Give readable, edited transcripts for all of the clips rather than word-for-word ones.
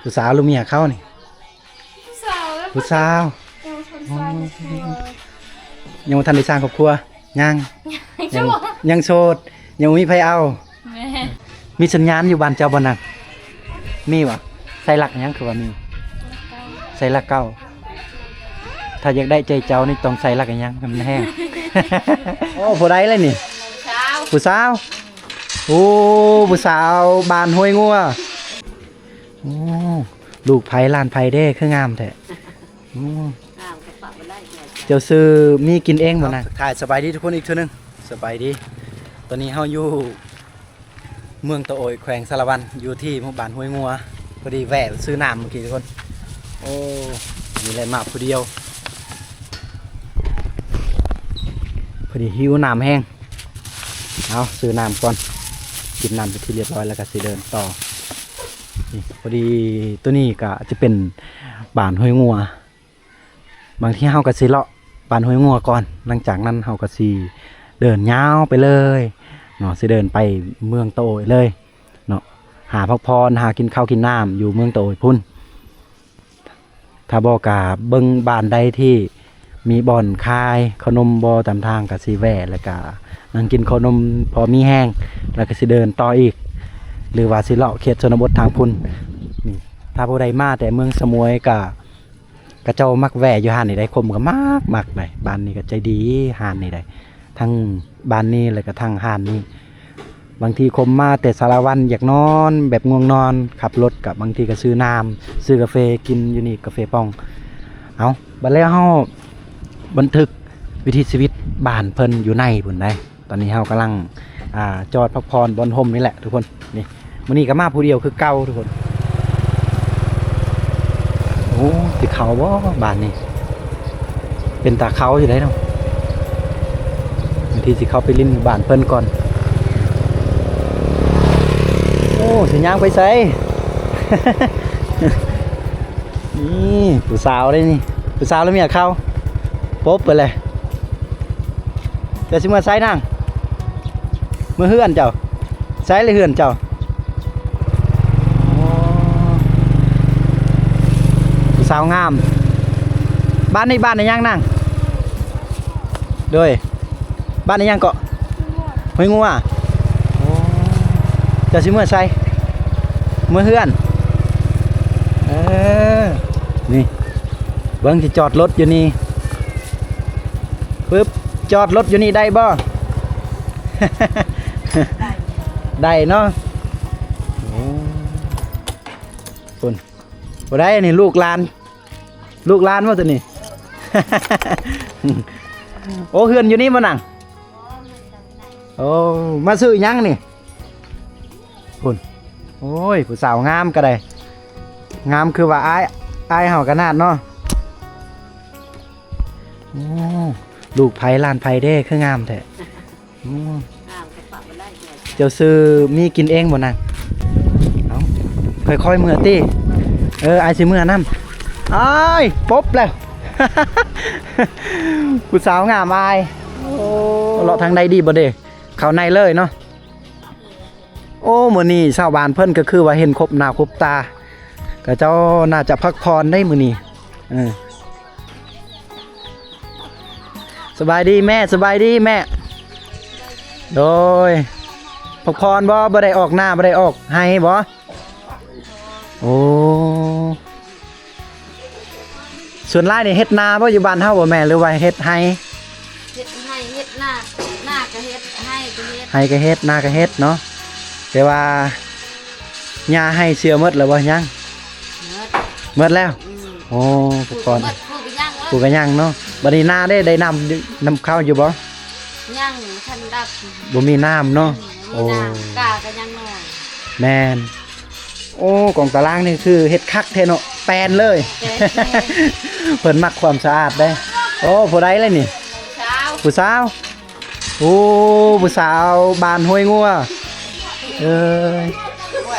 ผู้สาวลูกเมียเข้านี่ผู้สาวยังบ่ทันได้สร้างครอบครัวยังยังโสดยังมีไผเอามีสัญญาณอยู่บ้านเจ้าบ่นั่นมีบ่ใส่หลักหยังคือว่ามีใส่หลักเก้าถ้าอยากได้ใจเจ้านี่ต้องใส่หลักหยังมันแห้ง โอ้ผู้ใดเลยนี่ผู้สาวโอ้ผู้สาวบ้านห้วยงัวโอ้ลูกไผ่ล้านไผ่เด้คืองามแท้เจ้าซื้อมีกินเองบ่นะถ่ายสบายดีทุกคนอีกเทื่อนึงสบายดีตอนนี้เฮาอยู่เมืองตะโอยแขวงสารวันอยู่ที่หมู่บ้านห้วยงัวพอดีแวะซื้อน้ำเมื่อกี้ทุกคนโอ้มีอะไรมาผู้เดียวพอดีหิวน้ำแห้งเอาซื้อน้ำก่อนกินน้ำไปที่เรียบร้อยแล้วก็สิเดินต่อนี่พอดีตัวนี้ก็จะเป็นบ้านห้วยงัวบางที่เฮาก็สิเลาะบ้านห้วยงัวก่อนหลังจากนั้นเฮาก็สิเดินยาวไปเลยเนาะสิเดินไปเมืองตะโอยเลยเนาะหาพักพรหากินข้าวกินน้ำอยู่เมืองตะโอยพุ่นถ้าบอกาเบิ่งบ้านใดที่มีบ่อนคายขนมบ่ตามทางก็สิแวะแล้วก็นั่งกินขนมพอมีแห้งแล้วก็สิเดินต่ออีกหรือว่าสิเลาะเขตชนบททางพุ่นนี่ถ้าผู้ใดมาแต่เมืองสมุยก็กระเจ้ามักแวะอยู่หาดนี่ได้คมก็มักเลยบ้านนี้ก็ใจดีหาดนี่ได้ทั้งบ้านนี้แล้วก็ทั้งหาดนี้บางทีคมมาแต่สารวันอยากนอนแบบง่วงนอนขับรถกับบางทีก็ซื้อน้ำซื้อกาแฟกินอยู่นี่กาแฟป่องเอาบัดแล้วเฮาบันทึกวิถีชีวิตบ้านเพิ่นอยู่ในพุ่นได้ตอนนี้เฮากำลังจอดพักผ่อนบนห่มนี่แหละทุกคนนี่มื้อนี้ก็มาผู้เดียวคือเก่าทุกคนโอ้ติเขาบ่บ้านนี้เป็นตาเขาอยู่ได้เนาะบางทีสิเข้าไปลิ้นบ้านเพิ่นก่อนโอ้สิย่างไปไส นี่ผู้สาวเลยนี่ผู้สาวแล้วเมียเข้าป๊บไปเลยเดี๋ยวสิมาไสนั่งมือเฮือนเจ้าไสเลยเฮือนเจ้าผู้สาวงามบ้านในบ้านในย่างนั่งด้วยบ้านในย่างเกาะห้วยงัวเจ้าสิเมื่อไสเมื่อเฮือนนี่เบิ่งสิจอดรถอยู่นี่ปึ๊บจอดรถอยู่นี่ได้บ่ ได้เนาะคุณบ่ได้นี่ลูกหลานว่าตัวนี้ โอ้เฮือนอยู่นี่บ่นั่งโอ้มาซื้อหยังนี่คุณโอ้ยผู้สาวงามก็ได้งามคือว่าอายเฮากันนาดเนาะโอ้ลูกไผ่ล้านไผ่เด้คืองามแท้เจ้าซื้อมีกินเองบ่นั่งเอาค่อยๆเมื่อติอายสิเมื่อนำอ้ายป๊บแล้ว ผู้สาวงามอายโอ้เลาะทางใดดีบ่เด้เข้าในเลยเนาะโอ้มื้อนี้ชาวบ้านเพิ่นก็คือว่าเห็นครบหน้าครบตาก็เจ้าน่าจะพักผ่อนได้มื้อนี้สบายดีแม่สบายดีแม่โดยพักผ่อนบ่ได้ออกหน้าบ่ได้ออกให้บ่โอ้ส่วนหลายนี่เฮ็ดนาบ่อยู่บ้านเฮาบ่แม่หรือว่าเฮ็ดให้เฮ็ดให้เฮ็ดหน้าก็เฮ็ดให้ก็เฮ็ดให้ก็เฮ็ดนาก็เฮ็ดเนาะแต่ว่าหญ้าให้เชื่อหมดแล้วบ่ยังหมดแล้วโอ้พักผ่อนปลูกก็ยังเนาะบัดนี้นาได้น้ำข้าวอยู่บ่ยังทันดับบ่มีน้ำเนาะโอ้กาก็ยังน้อยแม่นโอ้กองตารางนี่คือเฮ็ดคักแท้เนาะแปลนเลยเพิ่นมักความสะอาดได้โอ้ผู้ใดเลยนี่ผู้สาวโอ้ผู้สาวบ้านห้วยงัว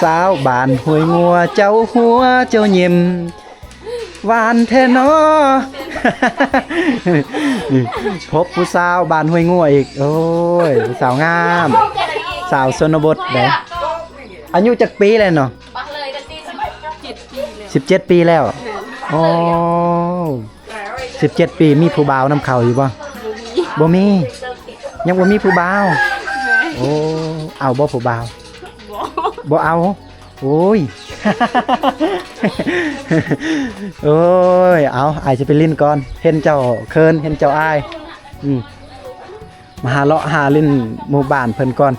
สาวบ้านห้วยงัวเจ้าหัวเจ้ายิ้มหวานแท้เนาะ พบผู้สาวบ้านห้วยงัวอีกโอ้ยผู้สาวงามสาวชนบทเด้อายุจักปีเลยเนาะ 17 ปีแล้ว 17 ปีแล้วอ๋อ17 ปีมีผู้บ่าวนำเขาอยู่บ่บ่มียังบ่มีผู้บ่าวโอ้เอาบ่ผู้บ่าวบ่เอาโอ้ย โอ้ยเอาอายจะไปลิ้นก่อนเห็นเจ้าเคินเห็นเจ้าอายมาหาเลาะหาลิ้นหมู่บ้านเพิ่นก่อน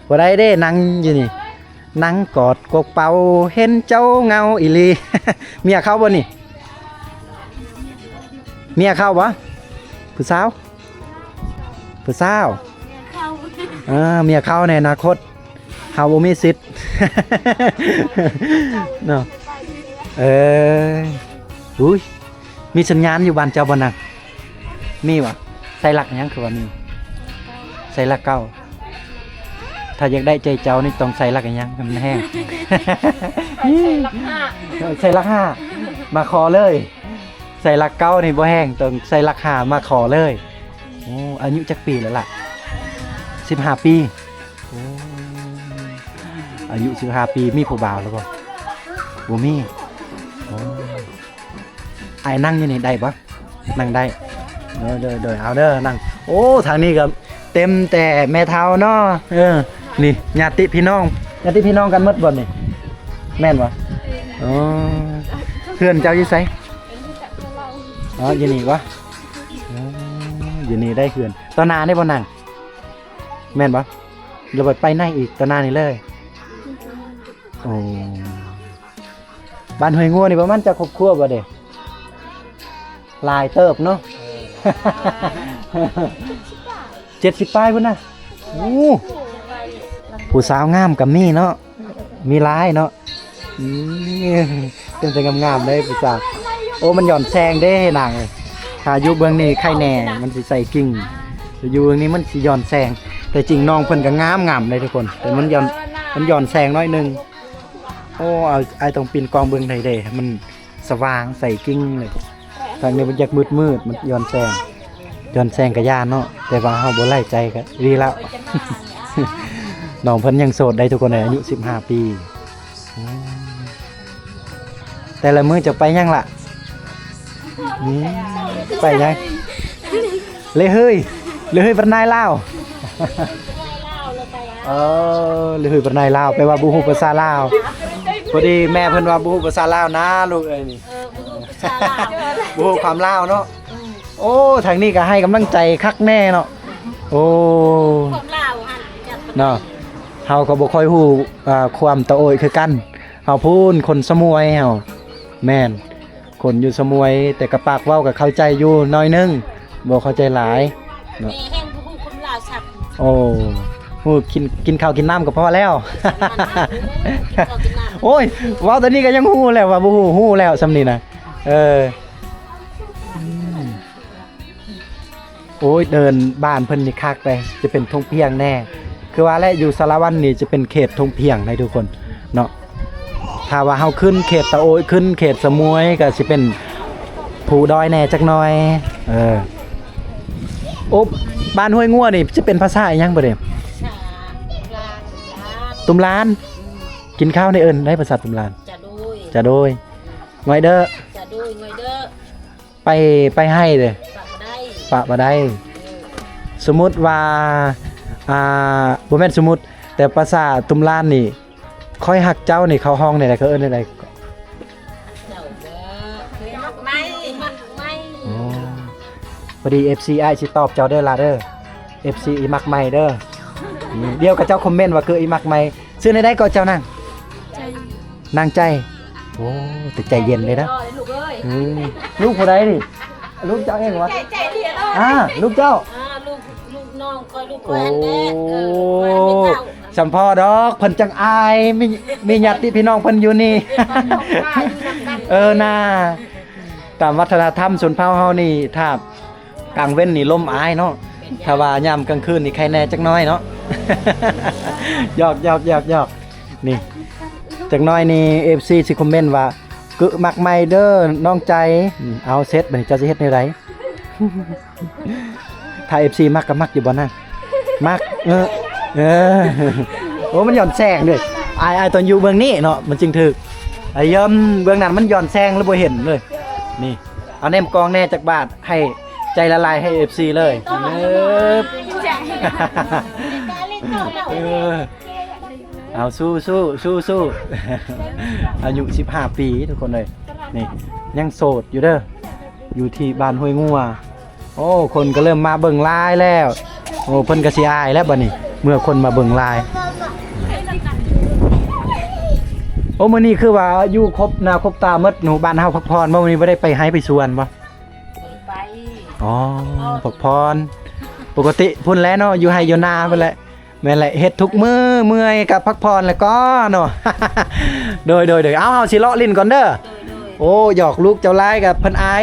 บ่ได้เด้นั่งอยู่นี่นั่งกอดกกเป่าเห็นเจ้าเงาอีหลี เมียเข้าบ่นี่เมียเข้าบ่ผู้สาวผู้สาวเมียเข้าในอนาคตเฮาบ่มีสิทธิ์ เนาะอุ้ยมีสัญญาณอยู่บ้านเจ้าบ่นั่นมีบ่ใส่หลักหยังคือว่ามีใส่หลักเก่าถ้าอยากได้ใจเจ้านี่ต้องใส่หลักหยังมันแห้ง ใส่หลักห้ามาขอเลยใส่หลักเก้านี่บ่แห้งต้องใส่หลักห้ามาขอเลยโอ้อายุจักปีแล้วล่ะ15 ปีโอ้อายุ15 ปีมีผู้บ่าวแล้วบ่มีโอ้ไอ้นั่งอยู่นี่ได้ปะนั่งได้เด้อเอาเด้อนั่งโอ้ทางนี้ก็เต็มแต่แม่เฒ่าเนาะนี่ญาติพี่น้องกันหมดบ่นี่แม่นบ่อ๋อเพื่อนเจ้าอยู่ไสอ๋ออยู่นี่วะอ๋ออยู่นี่ได้เพื่อนตอนนาได้บ่นั่งแม่นบ่เราไปไหนอีกตอนนานี่เลยโอ้บ้านห้วยงัวนี่ประมาณจะครบครัวบ่เด้ลายเติบเนาะ 70 ป้ายพุ่นน่ะโอ้ผู้สาวงามกับมีเนาะมีลายเนาะเป็นแต่งามๆได้ผู้สาวโอ้มันหย่อนแซงเด้นางถ้าอยู่เบื้องนี้ไข่แหน่มันสิใส่กิ่งอยู่เบื้องนี้มันสิหย่อนแซงแต่จริงน้องเพิ่นก็งามเลยทุกคนแต่มันหย่อนแซงน้อยนึงโอ้เอาไอ้ตรงปีนกองเบื้องใดเด้มันสว่างใส่กิ่งเลยทางนี้มันอยากมืดมันหย่อนแซงกับย่านเนาะแต่ว่าเฮาบ่ไล่ใจก็ดีแล้ว น้องเพิ่นยังโสดได้ทุกคนเลยอายุ15 ปีแต่ละมื้อจะไปยังล่ะไปยังเลยเฮ้ยบรรนายลาวเลยเฮ้ยบรรนายลาวแปลว่าบ่ฮู้ภาษาลาวพอดีแม่เพิ่นว่าบ่ฮู้ภาษาลาวนะลูกเอ้ยนี่บ่ฮู้ความลาวเนาะโอ้ทางนี้ก็ให้กำลังใจคักแน่เนาะโอ้ความลาวเนาะเฮาก็บ่ค่อยฮู้ความตะโอยคือกันเฮาพูนคนสมวยเฮาแม่นคนอยู่สมวยแต่กระปากเว้าก็เข้าใจอยู่น้อยนึงบ่เข้าใจหลายเนาะแม่แฮงบ่ฮู้คนลาวชัดโอ้ฮู้กินข้าวกินน้ำก็พอแล้ว โอ้ยเว้าตอนนี้ก็ยังฮู้แล้วว่าบ่ฮู้แล้วซำนี้นะโอ้ยเดินบ้านเพิ่นนี่คักไปจะเป็นทงเพียงแน่คือว่าแหละอยู่สารวัตรนี่จะเป็นเขตทงเพียงให้ทุกคนเนาะถ้าว่าเฮาขึ้นเขตตะโอยขึ้นเขตสมุยก็สิเป็นภูดอยแน่จักหน่อยโอ้บ้านห้วยงัวนี่จะเป็นภาษาอีหยังบ่เด้ตุมลานกินข้าวในเอิ้นได้ภาษาตุมลานจะโดยงอยเด้อจะโดยงอยเด้อไปให้เด้อปะบ่ได้สมมุติว่าบ่แม่นสมมุติแต่ภาษาตุมลานนี่ค่อยฮักเจ้านี่เขาห้องได้เขาเอิ้นได้เจ้ามักไม่อ๋อพอดี FC อ้ายสิตอบเจ้าเด้อล่ะเด้อ FC อีมักใหม่เด้อเดี๋ยวกับเจ้าคอมเมนต์ว่าคืออีมักใหม่ซื้อได้ก็เจ้านั่งนางใจโอ้แต่ใจเย็นเลยนะลูกผู้ใดนี่ลูกเจ้าเองวะใจเย็นลูกเจ้าลูกน้องคอยลูกแหวนเด้สัมพ่อดอกเพิ่นจังอายมีญาติพี่น้องเพิ่นอยู่นี่ น่าตามวัฒนธรรมชนเผ่าเฮานี่ถ้ากลางเว้นนี่ลมอายเนาะถ้าว่ายามกลางคืนนี่ใครแน่จักน้อยเนาะ หยอกนี่จักน้อยนี่ FC สิคอมเมนต์ว่ากึมักใหม่เด้อน้องใจเอาเซตบัดนี้เจ้าสิเฮ็ดแนวใด ถ้า FC มักก็มักอยู่บ่นั่นมักโอ้มันหย่อนแสงด้วยอายตอนอยู่เมืองนี้เนาะมันจึงถึก ไอ้เยิมเบื้องนั้นมันย้อนแซงแล้วบ่เห็นเลยนี่เอาแนมกองแน่จากบาทให้ใจละลายให้ FC เลยเนิบ เออเอาสู้อายุ15 ปีทุกคนเลยนี่ยังโสดอยู่เด้ออยู่ที่บ้านห้วยงัวโอ้คนก็เริ่มมาเบิ่งลายแล้วโอ้เพิ่นก็สิอายแล้วบัดนี้เมื่อคนมาเบิ่งลายโอ้มื้อนี้คือว่าอยู่ครบหน้าครบตาหมดหนูบ้านเฮาพักพรบ่มื้อนี้บ่ได้ไปไห้ไปสวนบ่ ไป อ๋อพักพรปกติพุ่นแล้วเนาะอยู่ไห้อยู่นาพุ่นแหละแม่นแหละเฮ็ดทุกมื้อเมื่อยกับพักพรแล้วก็เนาะ โดยเอาสิเลาะลิ้นก่อนเด้อโอ้หยอกลูกเจ้าลายกับเพิ่นอาย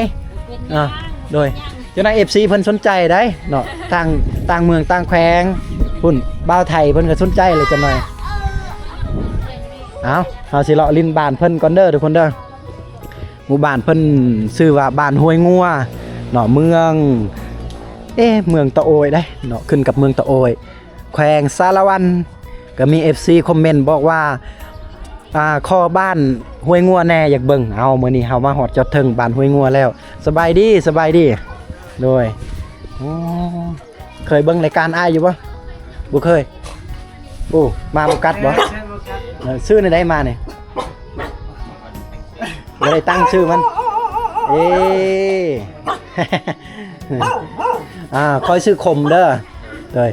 โดยเจ้านาย FC เพิ่นสนใจได้เนาะต่างเมืองต่างแขวงพุ่นบ่าวไทยเพิ่นก็สนใจเลยจังหน่อยเอาสิเลาะลิ้นบ้านเพิ่นก่อนเด้อทุกคนเด้อหมู่บ้านเพิ่นชื่อว่าบ้านห้วยงัวเนาะเมืองเมืองตะโอยได้เนาะขึ้นกับเมืองตะโอยแขวงสารวันก็มี FC คอมเมนต์บอกว่าข้อบ้านห้วยงัวแน่อยากเบิ่งเอามื้อนี้เฮามาฮอดจอดถึงบ้านห้วยงัวแล้วสบายดีโดยเคยเบิ่งรายการอ้ายอยู่บ่บ่เคยโอ้มาบ่กัดบ่ชื่อในใดมานี่บ่ได้ตั้งชื่อมันค่อยชื่อคมเด้อโดย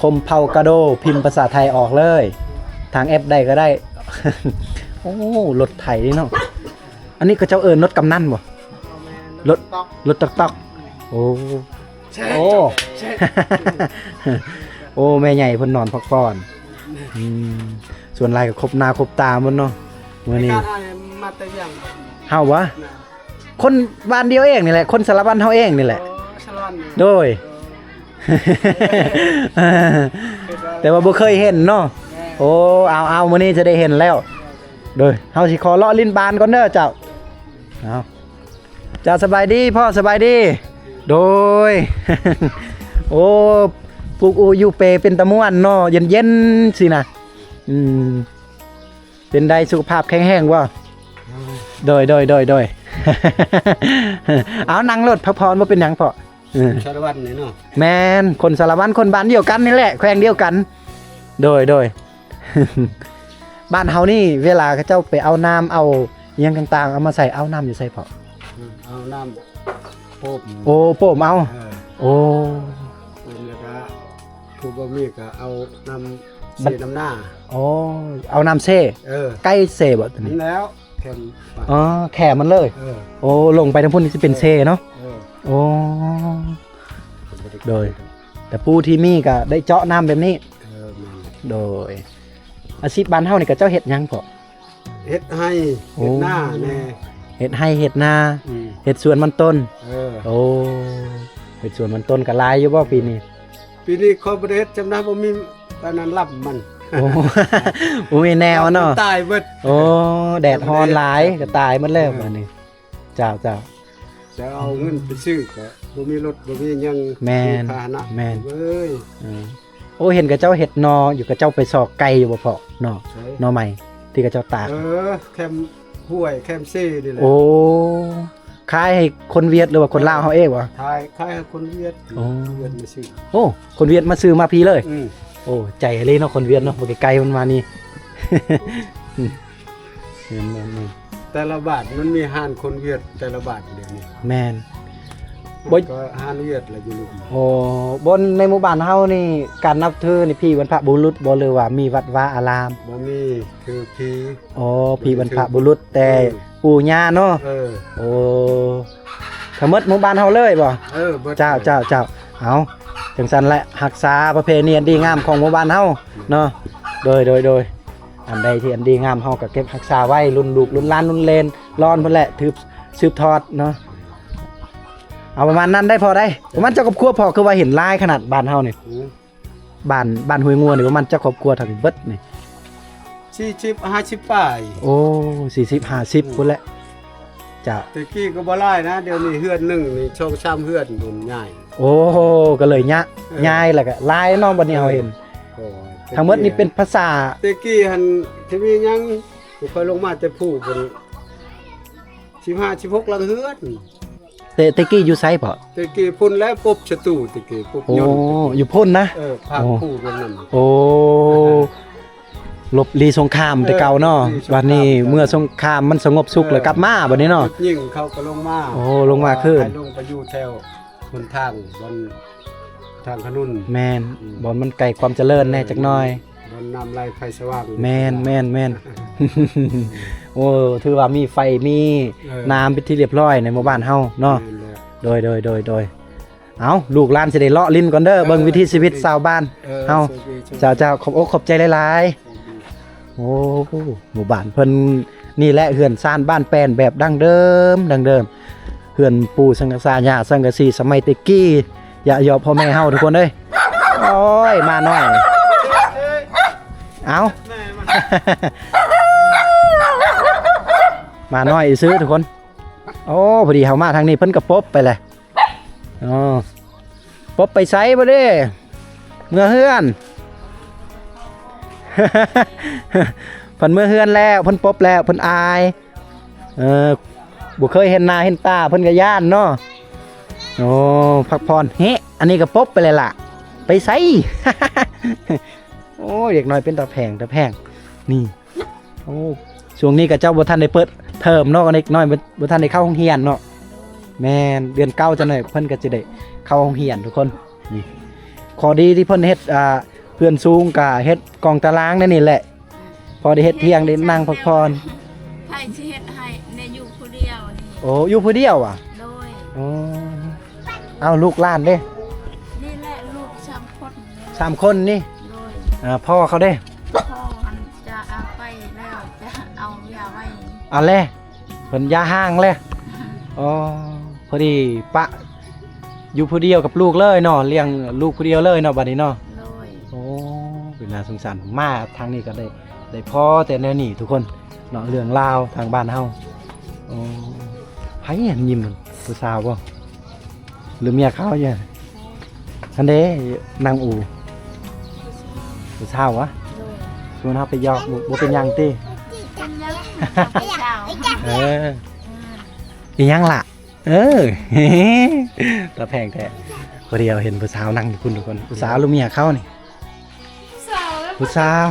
คมเผากระโดพิมพ์ภาษาไทยออกเลยทางแอปได้ก็ได้ โอ้รถไถนี่เนาะอันนี้ก็เจ้ารถกำนันบ่รถตอกโอ้โอ้ โอ้แม่ใหญ่เพิ่นนอนพักผ่อนส่วนลายก็ครบหน้าครบตาหมดเนาะมื้อนี้มาแต่ยัง เฮาวะคนบ้านเดียวเองนี่แหละคนสารวัตรเฮาเองนี่แหละโดย แต่ว่าบ่เคยเห็นเนาะโอ้เอามื้อนี้จะได้เห็นแล้วโดยเฮาสิขอเลาะลิ้นบานก่อนเด้อเจ้าจ้าสบายดีพ่อสบายดีโดย โอ้ปลูกอยู่เปเป็นตะม่วนเนาะเย็นๆสินะเป็นได้สุขภาพแข็งแรงบ่โดย เอานั่งรถพักผ่อนบ่เป็นหยังพ่อสารวัตรนี่เนาะแม่นคนสารวัตรคนบ้านเดียวกันนี่แหละแขวงเดียวกันโดย บ้านเฮานี่เวลาเขาเจ้าไปเอาน้ำเอาอิหยังต่างๆเอามาใส่เอาน้ำอยู่ใส่พ่อเอาน้ำโป๊บโอ้โป๊บเอาโอ้แล้วก็ผู้บ่มีก็เอาน้ำเสน้ำหน้าโอ้เอาน้ำเซ่ใกล้เซ่บ่ตัวนี้แล้วแคมแขมันเลยโอ้ลงไปทางพุ่นนี่จะเป็นเซ่เนาะโอ้โดยแต่ปูที่มีก็ได้เจาะน้ำแบบนี้โดยอาชีพบ้านเฮานี่ก็เจ้าเฮ็ดหยังพ่อเฮ็ดให้เฮ็ดหน้าแน่เฮ็ดให้เฮ็ดนาเฮ็ดสวนมันต้นโอ้เฮ็ดสวนมันต้นก็หลายอยู่บ่ปีนี้คอร์ปอเรทจำได้บ่มีตอนนั้นรับมันโอ้มีแนวเนาะตายเบิดโอ้แดดร้อนหลายก็ตายหมดแล้วบัดนี้เจ้าจะเอาเงินไปซื้อก็บ่มีรถบ่มีหยังแม่นแม่นเว้ยโอ้เห็นกับเจ้าเห็ดนออยู่กับเจ้าไปสอกไก่อยู่บ่พอนอใหม่ที่กับเจ้าตากแคมห้วยแคมซี่นี่แหละโอ้ขายให้คนเวียดหรือว่าคนลาวเฮาเองวะขายให้คนเวียดมาซื้อโอ้คนเวียดมาซื้อมาพี่เลยโอ้ใจเลยเนาะคนเวียดเนาะบ่ไกลมันมานี่แต่ละบาทมันมีห้านคนเวียดแต่ละบาทเดี๋ยวนี้แม่นบ่ห้านเวียดละอยู่โอ้บนในหมู่บ้านเฮานี่การนับถือนี่พี่บรรพบุรุษบ่หรือว่ามีวัดวาอารามบ่มีคือพี่พี่บรรพบุรุษแต่ปู่ย่าเนาะโอ้ทั้งหมดหมู่บ้านเฮาเลยบ่เจ้าเอาจังซั่นแหละรักษาประเพณีอันดีงามของหมู่บ้านเฮาเนาะโดยอันใดที่อันดีงามเฮาก็เก็บรักษาไว้รุ่นลูกรุ่นหลานรุ่นเลนรอนเพิ่นแหละสืบทอดเนาะเอาประมาณนั้นได้พอได้ประมาณเจ้าครอบครัวพอคือว่าเห็นลายขนาดบ้านเฮานี่บ้านห้วยงัวนี่ประมาณเจ้าครอบครัวทั้งเบิดนี่40 50ป้ายโอ้40 50พุ่นแหละจ้ะตะกี้ก็บ่หลายนะเดี๋ยวนี้เฮือนนึงนี่ช่องซ้ำเฮือนบุญใหญ่โอ้ก็เลยย้ายแล้วก็ลายเนาะบัดนี้เฮาเห็นทั้งหมดนี่เป็นภาษาตะกี้หั่นที่มีหยัง บ่ค่อยลงมาแต่ผู้บน15 16หลังเฮือน เตกี้อยู่ไซส์เปล่า ตะกี้พุ่นแล้วปุ๊บชะตู้ตะกี้ปุ๊บ โอ้ ยนต์ อยู่พ่นนะ ภาคผู้บนนั้น โอ้หลบลีสงครามแต่เก่าเนาะ ลีสงคราม วันนี้เมื่อสงครามมันสงบสุขแล้วกลับมาบัดนี้เนาะ ยิ่งเขาก็ลงมา โอ้ลงมาขึ้น ให้ลงไปอยู่แถวบนทางบนทางขนุน แมนบอลมันไกลความเจริญแน่จักหน่อย บนน้ำไหลไฟสว่าง แมน โอ้ถือว่ามีไฟมีน้ำเป็นที่เรียบร้อยในหมู่บ้านเฮาเนาะ โดยเอาลูกหลานสิได้เลาะลิ้นก่อนเด้อเบิ่งวิถีชีวิตชาวบ้านเฮาเจ้าขอบอกขอบใจหลายๆโอ้หมู่บ้านเพิ่นนี่แหละเฮือนซ่านบ้านแป้นแบบดั้งเดิมเฮือนปู่สังกะสาญาสังกะสีสมัยแตะกี้อย่ายอพ่อแม่เฮาทุกคนเอ้ยโอ้ยมาหน่อยเอา มาหน่อยซื้อทุกคนโอ้พอดีเฮามาทางนี้เพิ่นก็ปบไปเลยอ๋อปบไปไสบ่เด้เมื่อเฮือน เพิ่นเมื่อเฮือนแล้วเพิ่นปบแล้วเพิ่นอายบ่เคยเห็นหน้าเห็นตาเพิ่นก็ย่านเนาะโอ้พักผ่อนเฮ้อันนี้ก็ปบไปเลยล่ะไปไส โอ้เด็กน้อยเป็นตาแพงนี่โอ้ช่วงนี้ก็เจ้าบ่ทันได้เปิดเทอมเนาะเด็กน้อยบ่ทันได้เข้าโรงเรียนเนาะแม่นเดือน9จังได๋เพิ่นก็จะได้เข้าโรงเรียนทุกคนนี่ข้อดีที่เพิ่นเฮ็ดเพื่อนสูงก็เฮ็ดกองตารางนั่นนี่แหละพอได้เฮ็ดเที่ยงได้นั่งพักผ่อน ให้สิเฮ็ดให้ในอยู่ผู้เดียวนี่ โอ้อยู่ผู้เดียวอ่ะ โดย อ๋อเอาลูกหลานเด้ นี่แหละลูก3คนนี่แหละ 3คนนี่ โดย พ่อเขาเด้ พ่อมันจะเอาไปแล้วจะเอายาไว้ เอาแลเพิ่นยาห้างแลอ๋อพอดีปะอยู่ผู้เดียวกับลูกเลยเนาะเลี้ยงลูกผู้เดียวเลยเนาะบัดนี้เนาะ โดย โอ้เป็นน่าสงสารมาทางนี้ก็ได้พอแต่แนวนี้ทุกคนเนาะเรื่องราวทางบ้านเฮาโอ้ไผเห็นยิ้มมันผู้สาวบ่หรือเมียเขาเนี่ยอันเด้นางอูผู้สาววะ โดย ชวนเฮาไปหยอกบ่เป็นหยังติ เป็นยังเอาไปเช้า อีหยังล่ะตาแพงแท้พอดีเราเห็นผู้สาวนั่งอยู่คุณทุกคนผู้สาวลูกเมียเขานี่ผู้สาว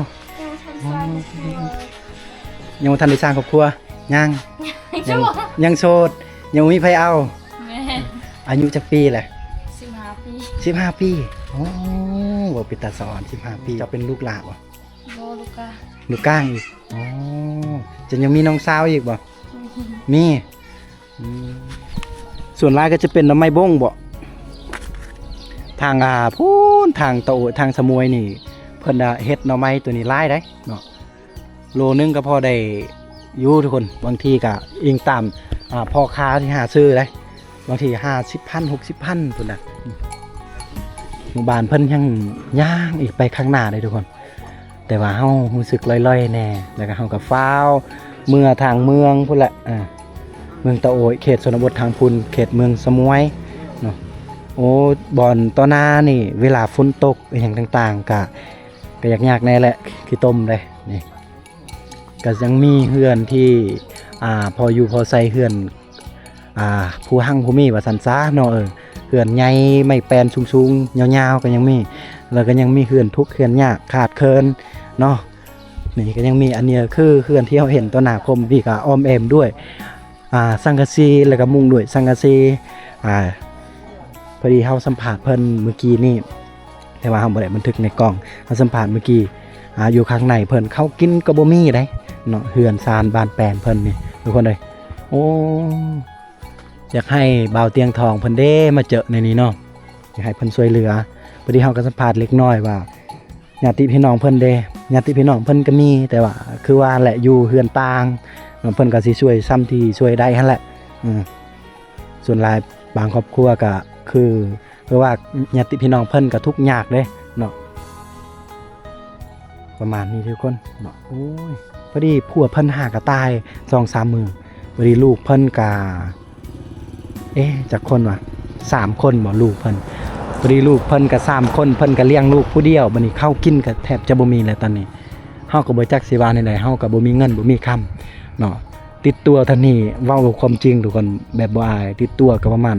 ยังบ่ทันได้สร้างครอบครัวยังโสดยังบ่มีไผเอา แม่ อายุจักปีแหละ 15 ปี 15 ปีโอ้บ่เป็นตาสอน15 ปีเจ้าเป็นลูกหลานบ่ โมลูกา ลูกก้างอีกอ๋อจะยังมีน้องสาวอีกบ่มีอืมส่วนหลายก็จะเป็นน้ำไม้บ้งบ่ทางพูนทางโตทางสมุยนี่เพิ่นเฮ็ดหน่อไม้ตัวนี้หลายได้เนาะโลนึงก็พอได้อยู่ทุกคนบางทีก็อิงตามพ่อค้าที่หาซื้อได้บางที50,000 60,000พุ่นน่ะหมู่บ้านเพิ่นยังย่างอีกไปข้างหน้าได้ทุกคน แต่ว่าเฮารู้สึกลอยๆแน่แล้วก็เฮาก็ฟ้าวเมื่อทางเมืองพุ่นแหละเมืองตะโอยเขตชนบททางพุนเขตเมืองสมุยเนาะโอ้บ่อนตอนานี่เวลาฝนตกอหยังต่างๆก็ยากๆแน่แหละขี้ต้มเลยนี่ก็ยังมีเฮือนที่พออยู่พอใส่เฮือนผู้หั่งผู้มีว่าซั่นซะเนาะเฮือนใหญ่ไม้แปลนสูงๆยาวๆก็ยังมีแล้วก็ยังมีเฮือนทุกข์เฮือนยากขาดเคินเนาะนี่ก็ยังมีอันเนี้ยคือเฮือนที่เราเห็นต้นหน้าคมพี่ก็อ้อมแอมด้วยสังกะสีแล้วก็มุงด้วยสังกะสีพอดีเฮาสัมภาษณ์เพิ่นเมื่อกี้นี่แต่ว่าเฮาบ่ได้บันทึกในกล้องเฮาสัมภาษณ์เมื่อกี้อยู่ข้างในเพิ่นเข้ากินก็บ่มีได้เนาะเฮือนซานบ้านแปลนเพิ่นนี่ทุกคนเอ้ยโอ้อยากให้บ่าวเตียงทองเพิ่นเด้มาเจอในนี้เนาะอยากให้เพิ่นช่วยเหลือพอดีเฮาก็สัมภาษณ์เล็กน้อยว่าญาติพี่น้องเพิ่นเด้ญาติพี่น้องเพิ่นก็มีแต่ว่าคือว่าแหละอยู่เฮือนต่างเพิ่นก็สิช่วยซ้ำที่ช่วยได้หั่นแหละส่วนหลายบางครอบครัวก็คือเพราะว่าญาติพี่น้องเพิ่นก็ทุกข์ยากเด้เนาะประมาณนี้ทุกคนเนาะโอ้ยพอดีผัวเพิ่นหากระตาย 2-3 มื้อพอดีลูกเพิ่นก็จักคนวะ3 คนบ่ลูกเพิ่นพอดีลูกเพิ่นก็3 คนเพิ่นก็เลี้ยงลูกผู้เดียวบัดนี้ข้าวกินก็แทบจะบ่มีแล้วตอนนี้ เฮาก็บ่จักสิว่าในใดเฮาก็บ่มีเงินบ่มีคำเนาะติดตัวท่านนี้เว้าความจริงทุกคนแบบบ่อายติดตัวก็ประมาณ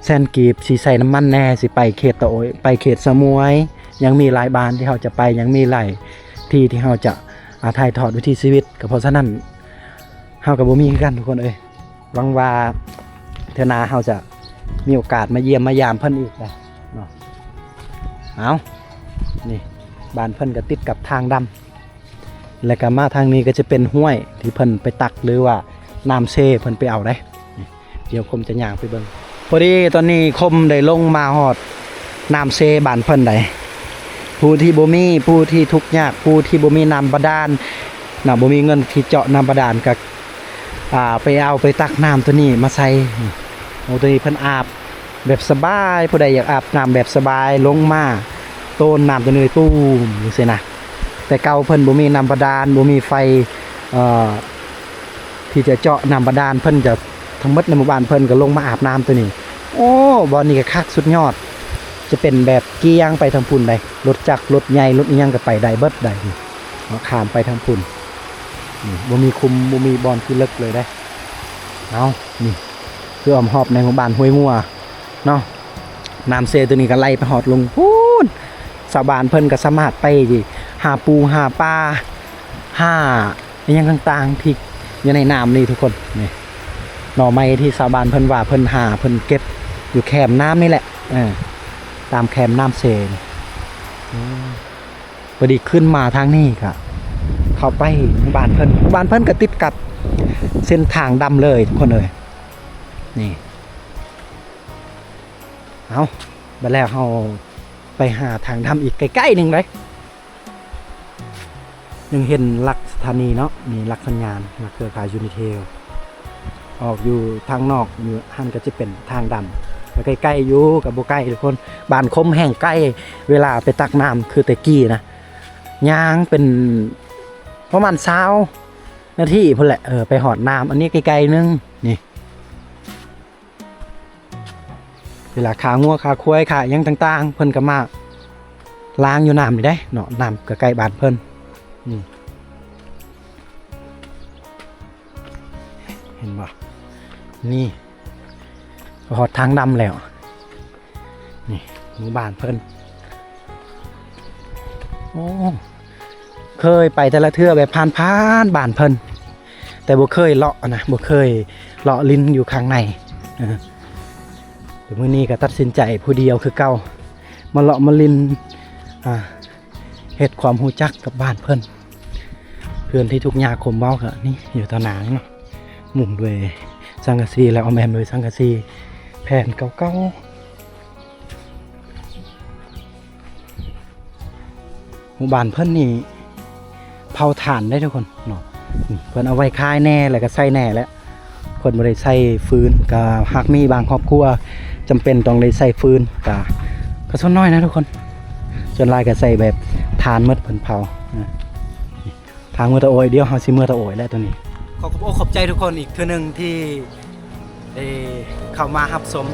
แสนกีบสิใส่น้ำมันแน่สิไปเขตตะโอยไปเขตสมุยยังมีหลายบ้านที่เฮาจะไปยังมีหลายที่เฮาจะถ่ายทอดวิถีชีวิตก็เพราะฉะนั้นเฮาก็บ่มีคือกันทุกคนเอ้ยหวังว่าเทื่อหน้าเฮาจะมีโอกาสมาเยี่ยมมายามเพิ่นอีกนะเนาะเอานี่บ้านเพิ่นก็ติดกับทางดำแล้วก็มาทางนี้ก็จะเป็นห้วยที่เพิ่นไปตักหรือว่าน้ำเซเพิ่นไปเอาได้เดี๋ยวผมจะย่างไปเบิ่งพอดีตอนนี้คมได้ลงมาฮอดน้ำเซบ้านเพิ่นได้ผู้ที่บ่มีผู้ที่ทุกข์ยากผู้ที่บ่มีน้ำบาดาลน่ะบ่มีเงินที่เจาะน้ำบาดาลก็ไปเอาไปตักน้ำตัวนี้มาใส่โอ้ตัวนี้เพิ่นอาบแบบสบายผู้ใดอยากอาบน้ำแบบสบายลงมาโต้นน้ำตัวนี้ตู้มจังซี่นะแต่เก่าเพิ่นบ่มีน้ำบาดาลบ่มีไฟที่จะเจาะน้ำบาดาลเพิ่นจะทั้งหมดในหมู่บ้านเพิ่นก็ลงมาอาบน้ำตัวนี้โอ้บ่อนี้ก็คักสุดยอดจะเป็นแบบเกียงไปทางพุ่นได้รถจักรรถใหญ่รถอีหยังก็ไปได้เบิดได้ข้ามไปทางพุ่นบ่มีคุมบ่มีบอลที่เลิกเลยได้เอานี่คืออ้อมหอบในหมู่บ้านห้วยงัวเนาะน้ำเซตัวนี้ก็ไล่ไปหอดลงพูนชาวบ้านเพิ่นก็สามารถไปหาปูหาปลาหาอหยังต่างๆที่อยู่ในน้ำนี่ทุกคนนี่หน่อไม้ที่ชาวบ้านเพิ่นว่าเพิ่นหาเพิ่นเก็บอยู่แคมน้ำนี่แหละตามแคมน้ำเซนพอดีขึ้นมาทางนี้ค่ะเข้าไปหมู่บ้านเพิ่นก็ติดกับเส้นทางดำเลยทุกคนเลยนี่เอาไปแล้วเราไปหาทางดำอีกใกล้ๆหนึ่งเลยยังเห็นหลักสถานีเนาะนี่หลักสัญญาณหลักเครือข่ายยูนิเทลออกอยู่ทางนอกอยู่หันก็จะเป็นทางดำแล้วใกล้ๆอยู่กับโบใกล้ทุกคนบ้านคมแห่งใกล้เวลาไปตักน้ำคือแต่กี้นะย่างเป็นประมาณ20 นาทีพุ่นแหละไปหอดน้ำอันนี้ไกลๆนึงนี่เวลาขางัวขาควายขายังต่างๆเพิ่นก็มาล้างอยู่น้ำนี่ได้เนาะน้ำก็ใกล้บ้านเพิ่นเห็นบ่นี่หอดทางดำแล้วนี่หมู่บ้านเพิ่นโอ้เคยไปแต่ละเทื่อแบบผ่านบ้านเพิ่นแต่บ่เคยเลาะนะบ่เคยเลาะลิ้นอยู่ข้างในเดี๋ยวมื้อนี้ก็ตัดสินใจผู้เดียวคือเก่ามาเลาะมาลิ้นเฮ็ดความรู้จักกับบ้านเพิ่นเพื่อนที่ทุกข์ยากขมเว้าก็นี่อยู่ตะหนางเนาะมุงด้วยสังกะสีแล้วเอาแม่นด้วยสังกะสีแผ่นเก่าๆหมู่บ้านเพิ่นนี่เผาถ่านได้ทุกคนเนาะเพิ่นเอาไว้คายแน่แล้วก็ใส่แน่แล้วเพิ่นบ่ได้ใส่ฟืนก็หากมีบางครอบครัวจำเป็นต้องได้ใส่ฟืนก็ส่วนน้อยนะทุกคนส่วนหลายก็ใส่แบบถ่านหมดเพิ่นเผาทางมือตะโอยเดียวเฮาสิมือตะโอยแล้วตัวนี้ขอบใจทุกคนอีกเทื่อนึงที่ได้เข้ามารับชม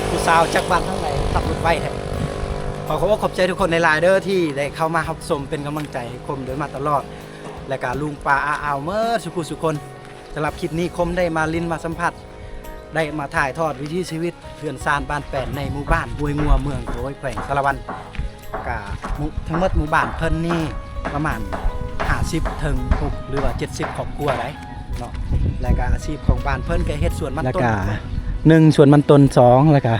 ผู้สาวจากบ้านทั้งหลายขับรถไฟแท้ขอบใจทุกคนในไลน์เด้อที่ได้เข้ามารับชมเป็นกำลังใจให้คมโดยมาตลอดและก็ลุงป้าอาเมื่อสุคนสำหรับคลิปนี้คมได้มาลิ้นมาสัมผัสได้มาถ่ายทอดวิถีชีวิตเพื่อนซานบ้านแปดในหมู่บ้านห้วยงัวเมืองโดยแขวงสารวันกับทั้งหมดหมู่บ้านเพิ่นนี่ประมาณ50 ถึง 6 หรือว่า70ครอบครัวได้เนาะและก็อาชีพของบ้านเพิ่นก็เฮ็ดสวนมันต้นแล้วก็1สวนมันต้น2แล้วก็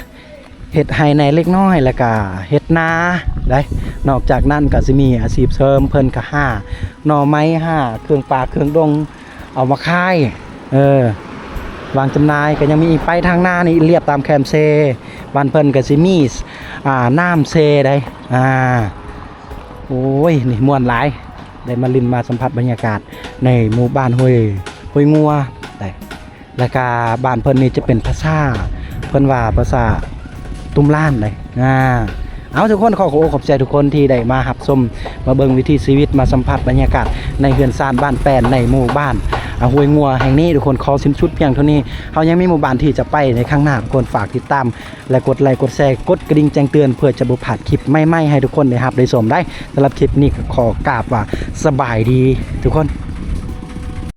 เฮ็ดไร่ในเล็กน้อยแล้วก็เฮ็ดนาได้นอกจากนั้นก็สิมีอาชีพเสริมเพิ่นก็หน่อไม้เครื่องป่าเครื่องดงเอามาขายวางจำหน่ายก็ยังมีไปทางหน้านี่เรียบตามแคมเซบ้านเพิ่นก็สิมีน้ำเซได้โอ้ยนี่ม่วนหลายได้มาลินมาสัมผัสบรรยากาศในหมู่บ้านห้วยงัวได้แล้วก็บ้านเพิ่นนี่จะเป็นภาษาเพิ่นว่าภาษาตุ้มล้านเลยเอาทุกคนขอบใจทุกคนที่ได้มารับชมมาเบิ่งวิถีชีวิตมาสัมผัสบรรยากาศในเฮือนซ่านบ้านแป้นในหมู่บ้าน ห้วยงัวแห่งนี้ทุกคนขอสิ้นสุดเพียงเท่านี้เฮายังมีหมู่บ้านที่จะไปในข้างหน้าทุกคนฝากติดตามและกดไลค์กดแชร์กดกระดิ่งแจ้งเตือนเพื่อจะบ่พลาดคลิปใหม่ๆให้ทุกคนได้รับได้ชมได้สำหรับคลิปนี้ก็ขอกราบว่าสบายดีทุกคน